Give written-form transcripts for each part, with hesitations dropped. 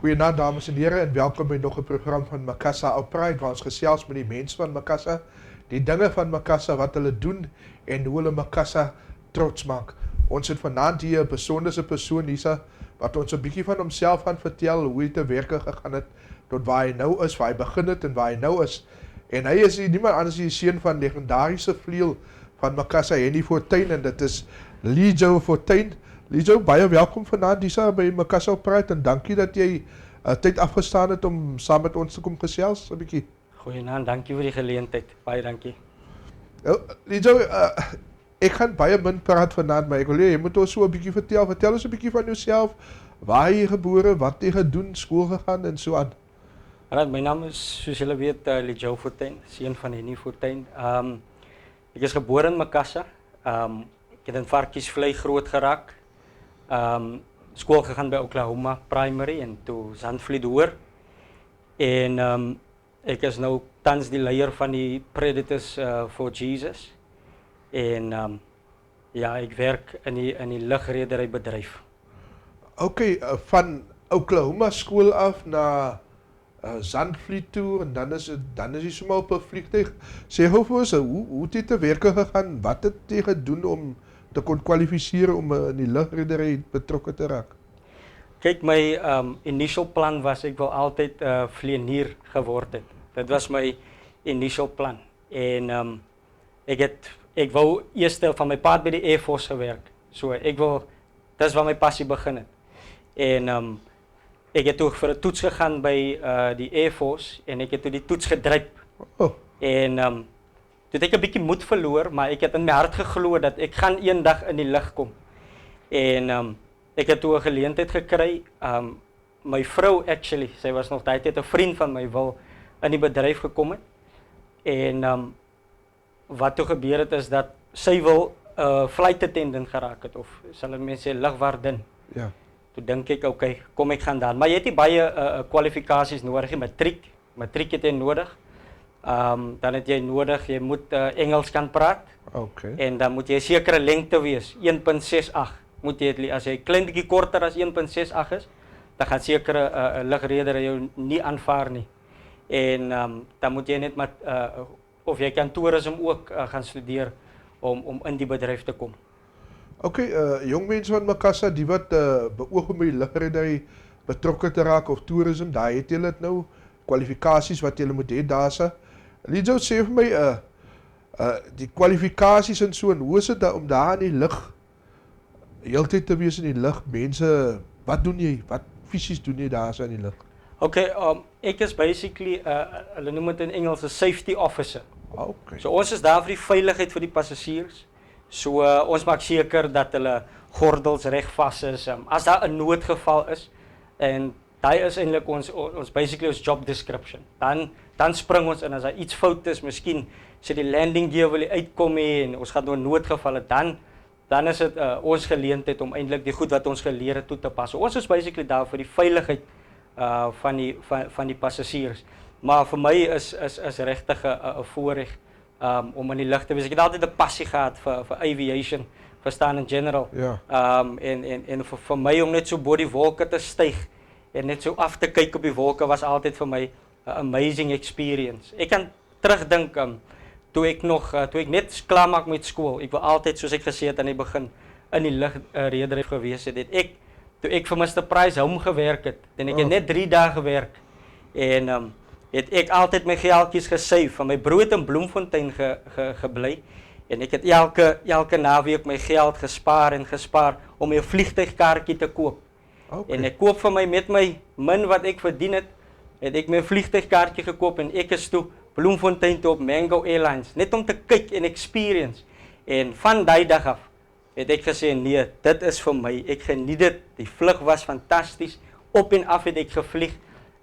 Goeienaand dames en heren en welkom by nog 'n program van Makassa op Pride waar ons gesels met die mense van Makassa, die dinge van Makassa wat hulle doen en hoe hulle Makassa trots maak. Ons het vanaand hier 'n besondere persoon hier wat ons 'n bietjie van homself gaan vertel, hoe hy te werke gegaan het tot waar hy nou is, waar hy begin het en waar hy nou is. En hy is niemand anders as die seun van legendariese vleuel van Makassa, Henny Fortuin, en dit is Lijo Fortuin. Lijo, baie welkom vanaand hier by Makassa op Pride en dankie dat jy tyd afgestaan het om saam met ons te kom gesels 'n bietjie. Goeienaand, dankie vir die geleentheid. Baie dankie. Lijo, ek gaan baie min praat vanaand, maar ek wil jy moet ons so 'n bietjie vertel. Vertel ons 'n bietjie van jouself. Waar jy gebore, wat jy gedoen, skool gegaan en so aan. My naam is, soos julle weet, Lijo Fortuin, seun van Henny Fortuin. Ek is gebore in Makassa. Ek het in Varkiesvlei groot geraak. Skool gegaan by Oklahoma Primary en toe Zandvliet Hoër. En ek is nou tans die leier van die Predators for Jesus. En ja, ek werk in die lugrederybedryf. Okay, van Oklahoma skool af na Zandvliet toe en dan is jy sommer op 'n vliegtuig. Sê gou vir ons, hoe het jy te werke gegaan? Wat het jy gedoen om te kon kwalifiseer om in die lugredery betrokke te raak? Kyk, my initial plan was ek wil altyd vlieënier geword het. Dit was my initial plan. En ek wou eers van my pa by die Air Force gewerk. So dis waar my passie begin het. En ek het toe vir 'n toets gegaan by die Air Force en ek het toe die toets gedryp. En toe het ek 'n bietjie moed verloor, maar ek het in my hart geglo dat ek gaan eendag in die lug kom. En ek het toe 'n geleentheid gekry. My vrou actually, sy was nog daai tyd 'n vriend van my, wil in die bedryf gekom het. En wat toe gebeur het is dat sy wil flight attendant geraak het of sal mense sê lugwaardin. Ja. Toe dink ek, okay, kom ek gaan daar. Maar jy het nie baie kwalifikasies nodig nie, matriek het jy nodig. Dan het jy nodig, jy moet Engels kan praat. Okay. En dan moet jy 'n sekere lengte wees, 1.68. Moet jy, as jy klein bietjie korter as 1.68 is, dan gaan sekere lugreder jou nie aanvaar nie. En dan moet jy net met of jy kan toerisme ook gaan studeer om in die bedryf te kom. Okay, jong mense van Makassa, die wat beoog om by die lugredery betrokke te raak of toerisme, daar het julle dit nou, kwalifikasies wat julle moet hê daarse. Lijo, sê vir my, die kwalifikasies en so, en hoe is dit om daar in die lug, heeltyd te wees in die lug, mense, wat doen jy, wat fisies doen jy daarse in die lug? Okay, ek is basically, hulle noem dit in Engels 'n safety officer. Okay. So ons is daar vir die veiligheid vir die passasiers. So ons maak seker dat hulle gordels reg vas is. As daar 'n noodgeval is, en daai is eintlik ons basically ons job description. Dan spring ons in as daar iets fout is, miskien sê die landing gear wil uitkom en ons gaan door noodgevalle, dan is dit ons geleentheid om eintlik die goed wat ons geleer het toe te pas. So ons is basically daar vir die veiligheid van die passasiers. Maar vir my is regtig 'n voorreg om in die lug te wees. Ek het altyd 'n passie gehad vir aviation, verstaan in general. Ja. En vir my om net so bo die wolke te styg en net so af te kyk op die wolke was altyd vir my 'n amazing experience. Ek kan terugdink toe ek net klaar maak met skool. Ek wou altyd, soos ek gesê het aan die begin, in die lugredery gewees het. Toe ek vir Mr. Price home gewerk het, en ek het net 3 dae gewerk. En het ek altyd my geldjies gesave. Van my brood in Bloemfontein gebly. En ek het elke naweek my geld gespaar om 'n vliegtuigkaartjie te koop. Okay. En ek koop vir my met my min wat ek verdien het ek my vliegtuigkaartjie gekoop en ek is toe Bloemfontein toe op Mango Airlines, net om te kyk en experience. En van daai dag af het ek gesê, nee, dit is vir my. Ek geniet dit. Die vlug was fantasties. Op en af het ek gevlieg.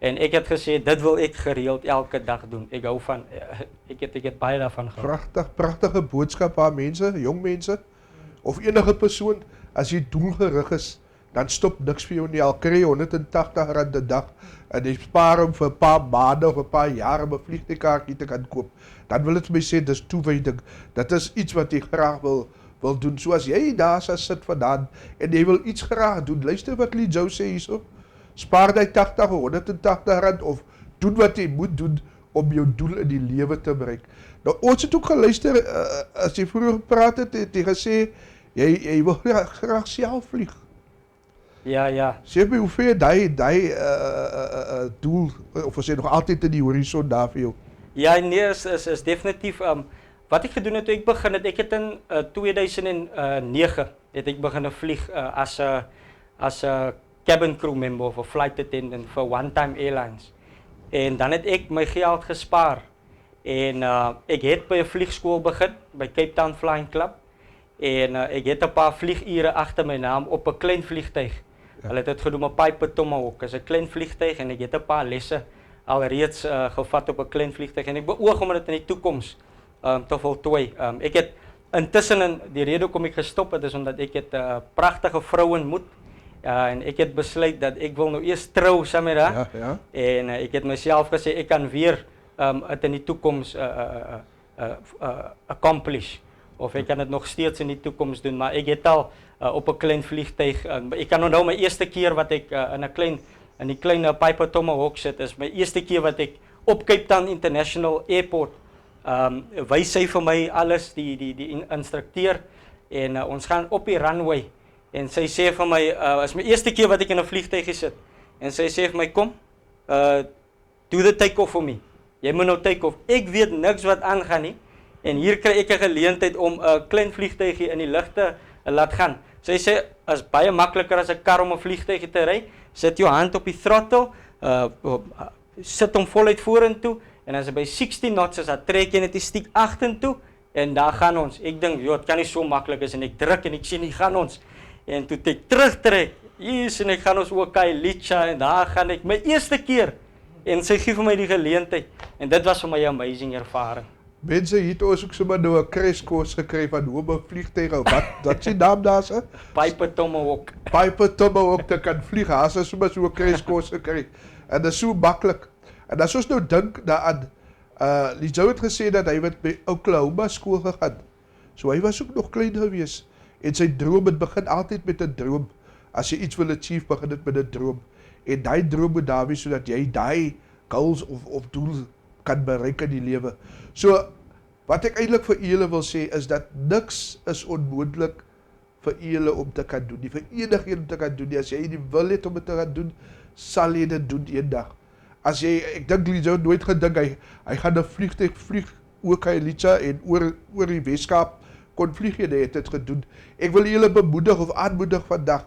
En ek het gesê, dit wil ek gereeld elke dag doen. Ek hou van, ek het baie daarvan gehou. Pragtige boodskap aan mense, jong mense, of enige persoon, as jy doelgerig is, dan stop niks vir jou nie. Al kry jy R180 'n dag en jy spaar hom vir 'n paar maande of 'n paar jaar om 'n vliegtuigkaartjie te kan koop. Dan wil dit vir my sê dis toewyding. Dit is iets wat jy graag wil doen. So as jy daar sit vandaan en jy wil iets graag doen, luister wat Lijo sê hierso. Spaar jy 80 of 180 rand of doen wat jy moet doen om jou doel in die lewe te bereik. Nou ons het ook geluister as jy vroeër gepraat het jy gesê jy wil graag self vlieg. Ja. Sê my hoeveel daai doel of as jy nog altyd in die horison daar vir jou. Ja, nee, is definitief wat ek gedoen het toe ek begin het, ek het in 2009 het ek begin vlieg as 'n cabin crew member of 'n flight attendant vir One Time Airlines. En dan het ek my geld gespaar en ek het by 'n vliegskool begin by Cape Town Flying Club en ek het 'n paar vliegure agter my naam op 'n klein vliegtuig. Ja. Hulle het dit genoem 'n Piper Tomahawk, is 'n klein vliegtuig en ek het 'n paar lesse alreeds gevat op 'n klein vliegtuig en ek beoog om dit in die toekoms te voltooi. Ek het intussen die rede hoekom ek gestop het is omdat ek het 'n pragtige vrou ontmoet. En ek het besluit dat ek wil nou eers trou saam met haar. Ja. En ek het myself gesê ek kan weer dit in die toekoms accomplish of ek kan dit nog steeds in die toekoms doen, maar ek het al op 'n klein vliegtuig ek kan onthou my eerste keer wat ek in die klein Piper Tomahawk sit is my eerste keer wat ek op Cape Town International Airport wys sy vir my alles die instrukteur en ons gaan op die runway en sy sê vir my is my eerste keer wat ek in 'n vliegtuig gesit en sy sê vir my kom do the take off for me. Jy moet nou take off. Ek weet niks wat aangaan nie en hier kry ek 'n geleentheid om 'n klein vliegtuigie in die lug te laat gaan. Sy sê is baie makliker as 'n kar om 'n vliegtuigie te ry. Sit jou hand op die throttle, sit hom voluit vorentoe en as jy by 16 knots is, dan trek jy net die stiek agtertoe en daar gaan ons. Ek dink, joh, dit kan nie so maklik is en ek druk en ek sien hier gaan ons. En toe ek terugtrek, yes, en ek gaan ons ook Kailicha en daar gaan ek my eerste keer en sy gee vir my die geleentheid en dit was vir my 'n amazing ervaring. Mense het ons ook sommer nou 'n crash course gekry van hoe om 'n vliegtuig wat s'n naam daar se? Piper Tomahawk. Piper Tomahawk te kan vlieg. Haas is sommer so 'n crash course gekry. En dit is so maklik. En as ons nou dink daaraan, Lizou het gesê dat hy het by Oklahoma skool gegaan. So hy was ook nog klein gewees en sy droom het begin altyd met 'n droom. As jy iets wil achieve, begin dit met 'n droom. En daai droom moet daar wees sodat jy daai goals of doel kan bereik in die lewe. So wat ek eintlik vir julle wil sê is dat niks is onmoontlik vir julle om te kan doen. Nie vir enigiemand om te kan doen. As jy die wil het om dit te gaan doen, sal jy dit doen eendag. As jy, ek dink Lizou nooit gedink hy gaan 'n vliegtuig vlieg oor Kailicha en oor die Weskaap kon vlieg jy het dit gedoen. Ek wil julle bemoedig of aanmoedig vandag.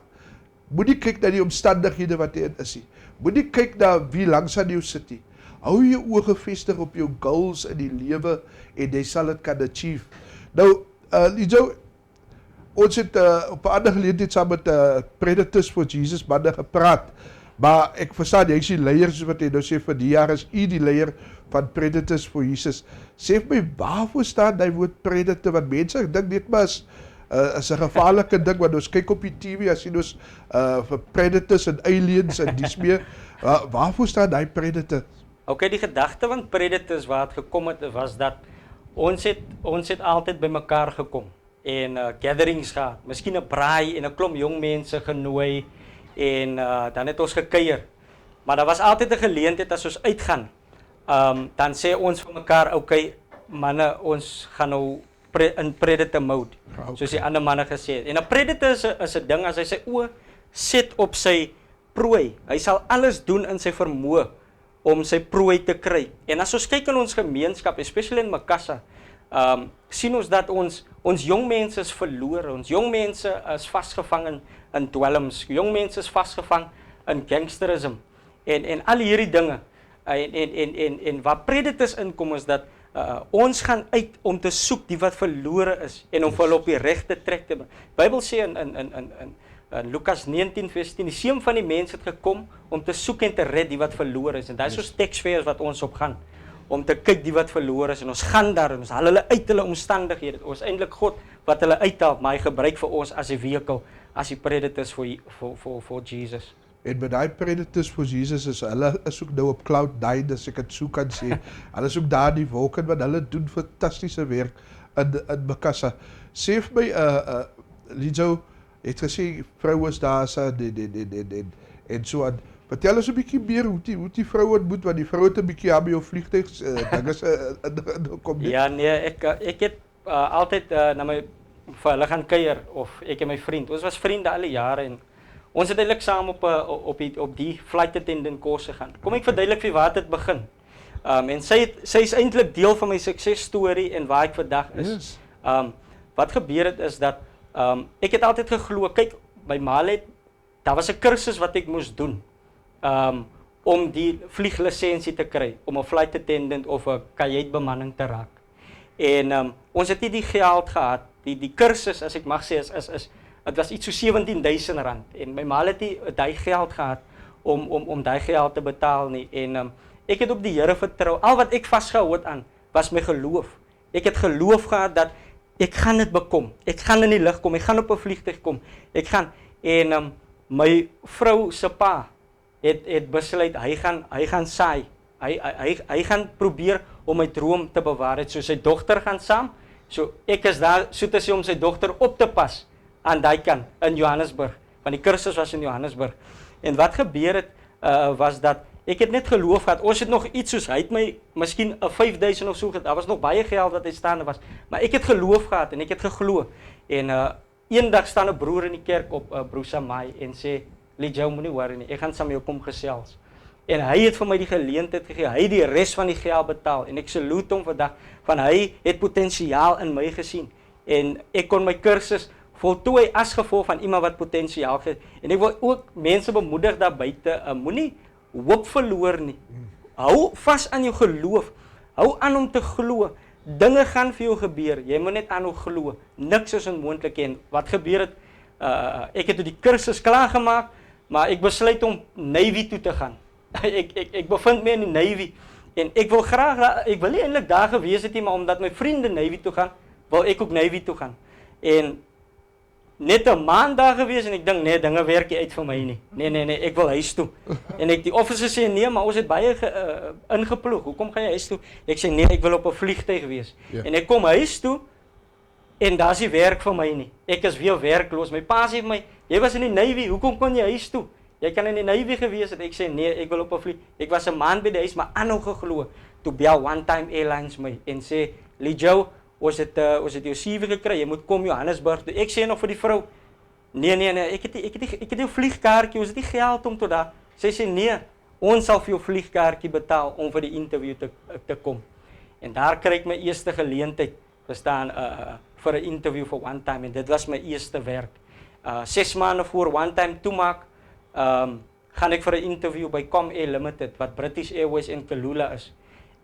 Moenie kyk na die omstandighede wat jy in is nie. Moenie kyk na wie langs aan jou sit nie. Hou jou oë gefestig op jou goals in die lewe en jy sal dit kan achieve. Nou, Lizou, ons het op 'n ander geleentheid saam met Predators for Jesus manne gepraat. Maar ek verstaan, jy is die leier soos wat jy nou sê vir die jaar is u die leier van Predators for Jesus. Sê vir my, waarvoor staan die woord predator? Want mense, ek dink net maar is 'n gevaarlike ding, want ons kyk op die TV, as sien ons vir predators en aliens en dies meer. Waarvoor staan die predator? Okay, die gedagte van Predators waar het gekom het, was dat ons het altyd by mekaar gekom en gatherings gehad, miskien 'n braai en 'n klomp jong mense genooi en dan het ons gekuier. Maar daar was altyd 'n geleentheid as ons uitgaan. Dan sê ons vir mekaar, okay, manne, ons gaan nou in predator mode, soos die ander manne gesê het. En 'n predator is 'n ding as hy sy oë set op sy prooi. Hy sal alles doen in sy vermoë om sy prooi te kry. En as ons kyk in ons gemeenskap, especially in Makassa, sien ons dat ons jong mense is verloor, ons jong mense is vasgevang in dwelms, jong mense is vasgevang in gangsterism en al hierdie dinge. En waar Predators inkom is dat ons gaan uit om te soek die wat verlore is en om vir hulle op die regte trek te bring. Die Bybel sê in Lukas 19 vers 10, die seun van die mens het gekom om te soek en te red die wat verlore is. En daai is ons teksvers wat ons op gaan, om te kyk die wat verlore is. En ons gaan daar en ons haal hulle uit hulle omstandighede. Ons eintlik God wat hulle uithaal, maar hy gebruik vir ons as 'n vehicle, as die Predators for Jesus. En met die Predators for Jesus hulle is ook nou op Cloud 9, as ek het so kan sê. Hulle is ook daar in die wolke, want hulle doen fantastiese werk in Makassa. Sê vir my, Lizou, het gesê, vrou is daar, en so aan. Vertel ons 'n bietjie meer hoe die vrou ontmoet, want die vrou het 'n bietjie aan by jou vliegtuig dinge kom nie. Ja, nee, ek het altyd na my vir hulle gaan kuier of ek en my vriend. Ons was vriende al die jare en ons het eintlik saam op die flight attendant koers gegaan. Kom ek verduidelik vir waar dit begin. En sy is eintlik deel van my suksesstorie en waar ek vandag is. Yes. Wat gebeur het is dat ek het altyd geglo, kyk, by Malet, daar was 'n kursus wat ek moes doen. Om die vlieglisensie te kry, om 'n flight attendant of 'n kajuitbemanning te raak. En ons het nie die geld gehad, die kursus, as ek mag sê, het was iets so R17,000 en my ma het nie daai geld gehad om daai geld te betaal nie. En ek het op die Here vertrou. Al wat ek vasgehou het aan was my geloof. Ek het geloof gehad dat ek gaan dit bekom. Ek gaan in die lug kom, ek gaan op 'n vliegtuig kom. Ek gaan en my vrou se pa het besluit hy gaan saai. Hy gaan probeer om my droom te bewaar. So sy dogter gaan saam. So ek is daar so te sê om sy dogter op te pas aan daai kant in Johannesburg. Want die kursus was in Johannesburg. En wat gebeur het was dat ek het net geloof gehad. Ons het nog iets soos hy het my miskien 'n 5,000 of so gehad. Daar was nog baie geld wat uitstaande was, maar ek het geloof gehad en ek het geglo. En eendag staan 'n broer in die kerk op Broer Samai en sê, "Lijou, moenie worry nie. Ek gaan saam met jou kom gesels." En hy het vir my die geleentheid gegee. Hy het die res van die geld betaal en ek salute hom vandag van hy het potensiaal in my gesien en ek kon my kursus voltooi as gevolg van iemand wat potensiaal het. En ek wil ook mense bemoedig daar buite, moenie hoop verloor nie. Hou vas aan jou geloof. Hou aan om te glo. Dinge gaan vir jou gebeur. Jy moet net aanhou glo. Niks is onmoontlik en wat gebeur het, ek het die kursus klaar gemaak, maar ek besluit om Navy toe te gaan. Ek bevind my in die Navy en ek wil nie eintlik daar gewees het nie, maar omdat my vriende Navy toe gaan, wil ek ook Navy toe gaan. En net 'n maand daar gewees en ek dink nee, dinge werk nie uit vir my nie. Nee, ek wil huis toe. En die officer sê nee, maar ons het baie ingeploeg. Hoekom gaan jy huis toe? Ek sê nee, ek wil op 'n vliegtuig wees. Ja. En ek kom huis toe en daar's nie werk vir my nie. Ek is weer werkloos. My pa sê vir my, "Jy was in die Navy, hoekom kon jy huis toe? Jy kan in die Navy gewees het." Ek sê nee, ek wil op 'n vlieg. Ek was 'n maand by die huis, maar aanhou geglo. Toe bel One Time Airlines my en sê, "Lijou, ons het jou CV gekry, jy moet kom Johannesburg." Toe ek sê nog vir die vrou, nee, ek het nie vliegkaartjie, ons het nie geld om tot daar. Sy sê nee, ons sal vir jou vliegkaartjie betaal om vir die interview te kom. En daar kry ek my eerste geleentheid, verstaan, vir 'n interview vir One Time en dit was my eerste werk. 6 maande voor One Time toemaak, gaan ek vir 'n interview by Comair Limited wat British Airways in Kalula is.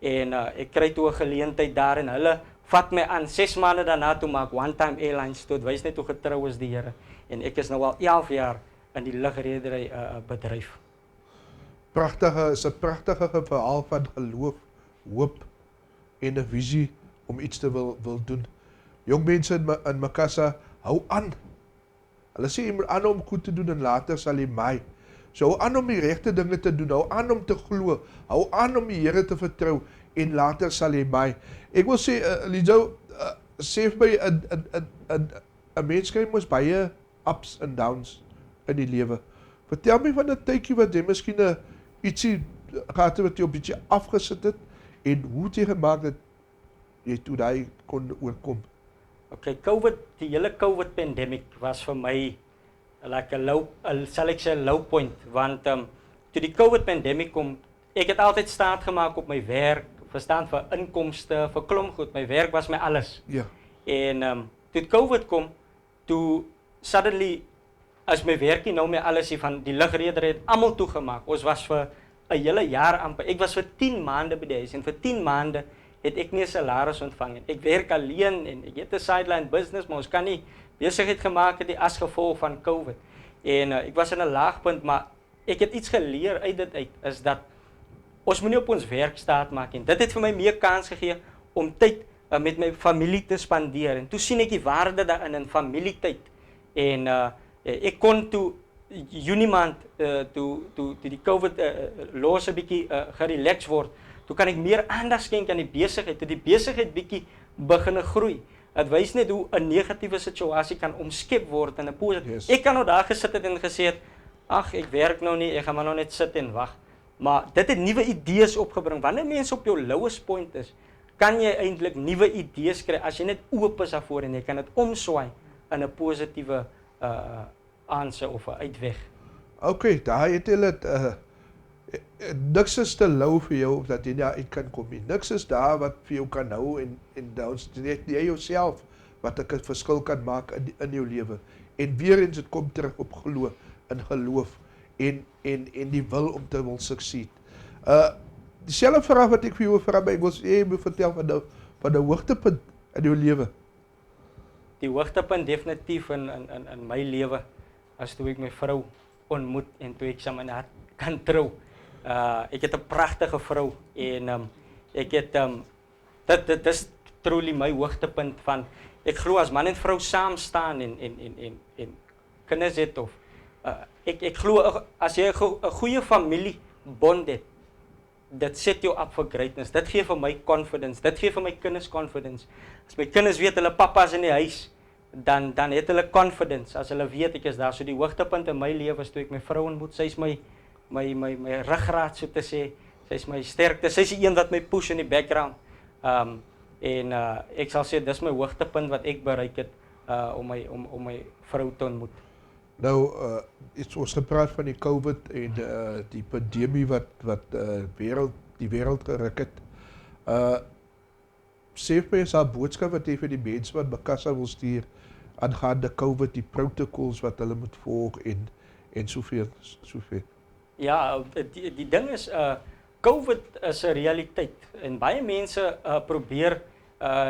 En ek kry toe 'n geleentheid daar en hulle vat my aan. 6 maande daarna toe maak One Time Airlines toe. Dit wys net hoe getrou is die Here. En ek is nou al 11 jaar in die lugredery bedryf. Is 'n pragtige verhaal van geloof, hoop en 'n visie om iets te wil doen. Jong mense in Makassa, hou aan. Hulle sê jy moet aan om goed te doen en later sal jy my. So hou aan om die regte dinge te doen, hou aan om te glo, hou aan om die Here te vertrou en later sal jy my. Ek wil sê, Lijou, sê vir my, 'n mens kry mos baie ups and downs in die lewe. Vertel my van 'n tydjie wat jy miskien ietsie gehad het wat jy 'n bietjie afgesit het en hoe het jy gemaak dat jy toe daai kon oorkom? Okay, die hele COVID pandemic was vir my like 'n low point, want toe die COVID pandemic kom, ek het altyd staat gemaak op my werk, verstaan, vir inkomste, vir klomp goed. My werk was my alles. Ja. En toe COVID kom, toe suddenly as my werk nie nou meer alles hier van die lugredery het almal toegemaak. Ons was vir 'n hele jaar amper. Ek was vir 10 maande by die huis en vir 10 maande het ek nie 'n salaris ontvang nie. Ek werk alleen en ek het 'n sideline business, maar ons kan nie besigheid gemaak het as gevolg van COVID. En ek was in 'n laagpunt, maar ek het iets geleer uit dit uit, is dat ons moet nie op ons werk staat maak en dit het vir my meer kans gegee om tyd met my familie te spandeer. En toe sien ek die waarde daarin in familietyd. En ek kon toe Junie maand toe die COVID los 'n bietjie gerelax word. Toe kan ek meer aandag skenk aan die besigheid, toe die besigheid bietjie begin groei. Dit wys net hoe 'n negatiewe situasie kan omskep word in 'n positief. Yes. Ek kan nou daar gesit het en gesê het, ag, ek werk nou nie, ek gaan maar nou net sit en wag. Maar dit het nuwe idees opgebring. Wanneer mense op jou lowest point is, kan jy eintlik nuwe idees kry as jy net oop is daarvoor en jy kan dit omswaai in 'n positiewe aanse of 'n uitweg. Okay, daar het hulle niks is te lou vir jou dat jy daar uit kan kom nie. Niks is daar wat vir jou kan hou en dan net jy jouself wat 'n verskil kan maak in jou lewe. En weer eens dit kom terug op geloof en die wil om te wil succeed. Dieselfde vraag wat ek vir jou vra, ek wil jy moet vertel van 'n hoogtepunt in jou lewe. Die hoogtepunt definitief in my lewe as toe ek my vrou ontmoet en toe ek saam met haar kan trou. Ek het 'n pragtige vrou en ek het dit is truly my hoogtepunt van ek glo as man en vrou saam staan en kinders het of ek glo as jy 'n goeie familie bond het, dit set jou up for greatness. Dit gee vir my confidence. Dit gee vir my kinders confidence. As my kinders weet hulle pappa is in die huis, dan het hulle confidence. As hulle weet ek is daar. So die hoogtepunt in my lewe is toe ek my vrou ontmoet. Sy is my ruggraat, so te sê. Sy is my sterkte. Sy is die een wat my push in die background. Ek sal sê dis my hoogtepunt wat ek bereik het om my vrou te ontmoet. Nou, ons gepraat van die COVID en die pandemie wat die wêreld geruk het. Sê vir my is daar 'n boodskap wat jy vir die mense wat Makassa wil stuur aangaande COVID, die protocols wat hulle moet volg en soveel. Ja, die ding is COVID is 'n realiteit en baie mense probeer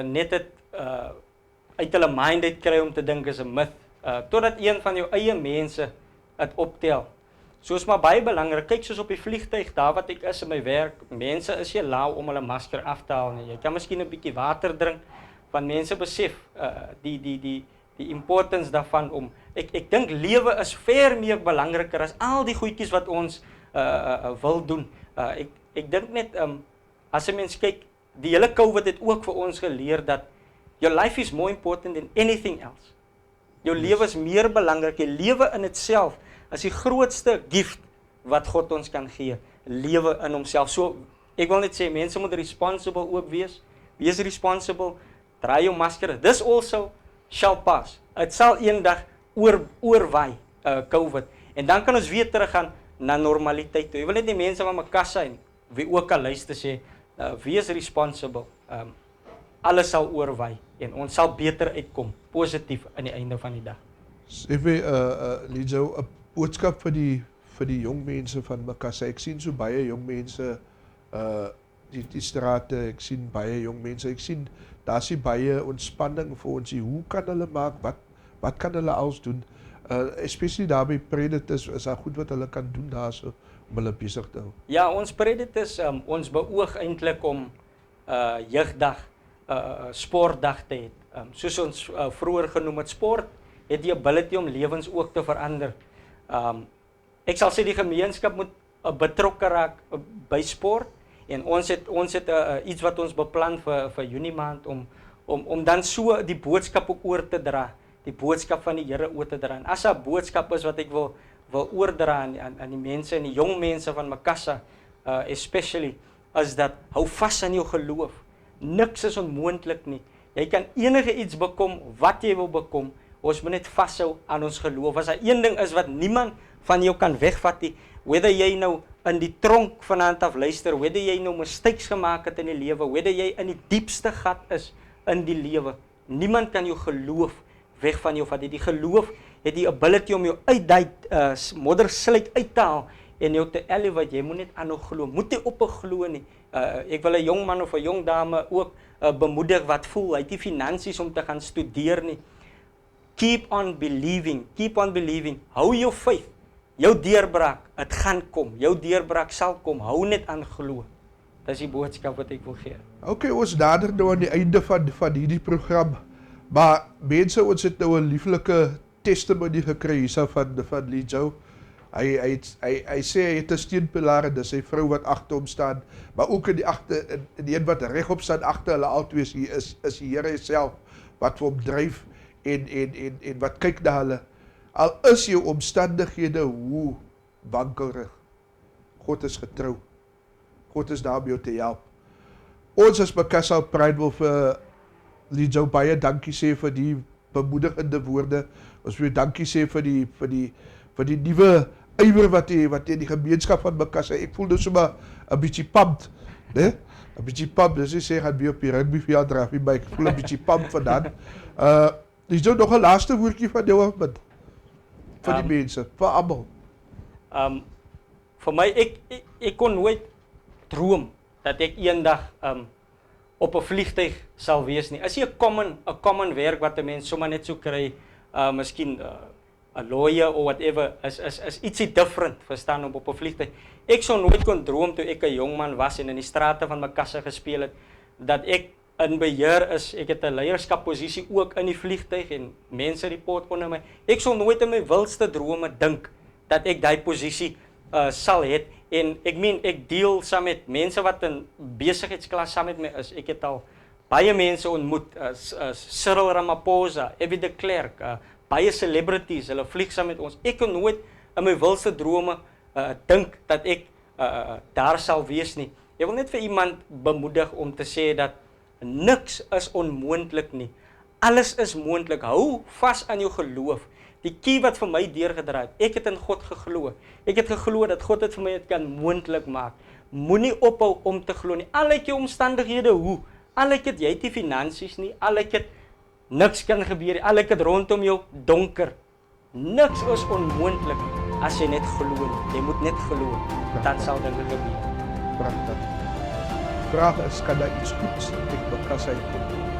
net dit uit hulle mind uit kry om te dink is 'n myth. Totdat een van jou eie mense dit optel. So is maar baie belangrik. Kyk soos op die vliegtuig, daar wat ek is in my werk, mense is nie lou om hulle masker af te haal nie. Jy kan miskien 'n bietjie water drink, want mense besef die importance daarvan om ek dink lewe is ver meer belangriker as al die goedjies wat ons wil doen. Ek dink net as 'n mens kyk, die hele COVID het ook vir ons geleer dat your life is more important than anything else. Jou lewe is meer belangrik. Jy lewe in itself as die grootste gift wat God ons kan gee. Lewe in homself. So ek wil net sê mense moet responsible ook wees. Wees responsible. Dra jou masker. This also shall pass. Dit sal eendag oorwaai COVID. En dan kan ons weer teruggaan na normaliteit toe. Jy wil net die mense van Makassa en wie ook al luister sê, wees responsible. Alles sal oorwaai en ons sal beter uitkom, positief aan die einde van die dag. Sê vir Lizo, 'n boodskap vir die jong mense van Makassa. Ek sien so baie jong mense die strate, ek sien baie jong mense. Ek sien daar's nie baie ontspanning vir ons. Hoe kan hulle maak? Wat kan hulle als doen? Especially daar by Predators, is daar goed wat hulle kan doen daarso om hulle besig te hou? Ja, ons Predators, ons beoog eintlik om jeugdag, sportdag te hê. Soos ons vroeër genoem het, sport het die ability om lewens ook te verander. Ek sal sê die gemeenskap moet betrokke raak by sport en ons het iets wat ons beplan vir Junie maand om dan so die boodskap ook oor te dra, die boodskap van die Here oor te dra. En as 'n boodskap is wat ek wil oordra aan die mense en die jong mense van Makassa, especially, is dat hou vas aan jou geloof. Niks is onmoontlik nie. Jy kan enige iets bekom wat jy wil bekom. Ons moet net vashou aan ons geloof. As daar een ding is wat niemand van jou kan wegvat nie, whether jy nou in die tronk vanaand af luister, whether jy nou mistakes gemaak het in die lewe, whether jy in die diepste gat is in die lewe, niemand kan jou geloof weg van jou vat. Die geloof het die ability om jou uit die moddersluit uit te haal en jou te elevate. Jy moet net aanhou glo. Moet jy op 'n glo nie. Ek wil 'n jong man of 'n jong dame ook bemoedig wat voel hy het nie finansies om te gaan studeer nie. Keep on believing. Keep on believing. Hou jou faith. Jou deurbraak, dit gaan kom. Jou deurbraak sal kom. Hou net aan glo. Dis die boodskap wat ek wil gee. Okay, ons nader nou aan die einde van hierdie program. Maar mense, ons het nou 'n lieflike testimony gekry hierso van Lizo. Hy sê hy het 'n steunpilaar en dis sy vrou wat agter hom staan, maar ook in die een wat regop staan agter hulle albei is die Here self wat vir hom dryf en wat kyk na hulle. Al is jou omstandighede hoe wankelrig. God is getrou. God is daar om jou te help. Ons as Makassa Pride wil vir Lijo baie dankie sê vir die bemoedigende woorde. Ons wil dankie sê vir die nuwe ywer wat in die gemeenskap van Makassa. Ek voel dus sommer 'n bietjie pumped, né? 'n bietjie pumped. Dis nie sê gaan weer op die rugbyveld draf nie, maar ek voel 'n bietjie pumped vandaan. Lijo, nog 'n laaste woordjie van jou af met vir die mense, vir almal. Vir my ek kon nooit droom dat ek eendag op 'n vliegtuig sal wees nie. Is nie 'n common werk wat 'n mens sommer net so kry, miskien 'n lawyer or whatever, is ietsie different, verstaan, op 'n vliegtuig. Ek sou nooit kon droom toe ek 'n jong man was en in die strate van Makassa gespeel het, dat ek in beheer is. Ek het 'n leierskapposisie ook in die vliegtuig en mense report onder my. Ek sou nooit in my wildste drome dink dat ek daai posisie sal hê. En ek deel saam met mense wat in besigheidsklas saam met my is. Ek het al baie mense ontmoet, Cyril Ramaphosa, Evie de Klerk, baie celebrities, hulle vlieg saam met ons. Ek kon nooit in my wildste drome dink dat ek daar sal wees nie. Ek wil net vir iemand bemoedig om te sê dat niks is onmoontlik nie. Alles is moontlik. Hou vas aan jou geloof. Die kie wat vir my deurgedra het, ek het in God geglo. Ek het geglo dat God dit vir my kan moontlik maak. Moenie ophou om te glo nie. Al het jou omstandighede hoe, al het jy het nie finansies nie, al het jy niks kan gebeur nie, al het dit rondom jou donker. Niks is onmoontlik as jy net glo. Jy moet net glo, dan sal dinge gebeur. Pragtig. Vraag is, kan daar iets goeds met Makassa uitkom?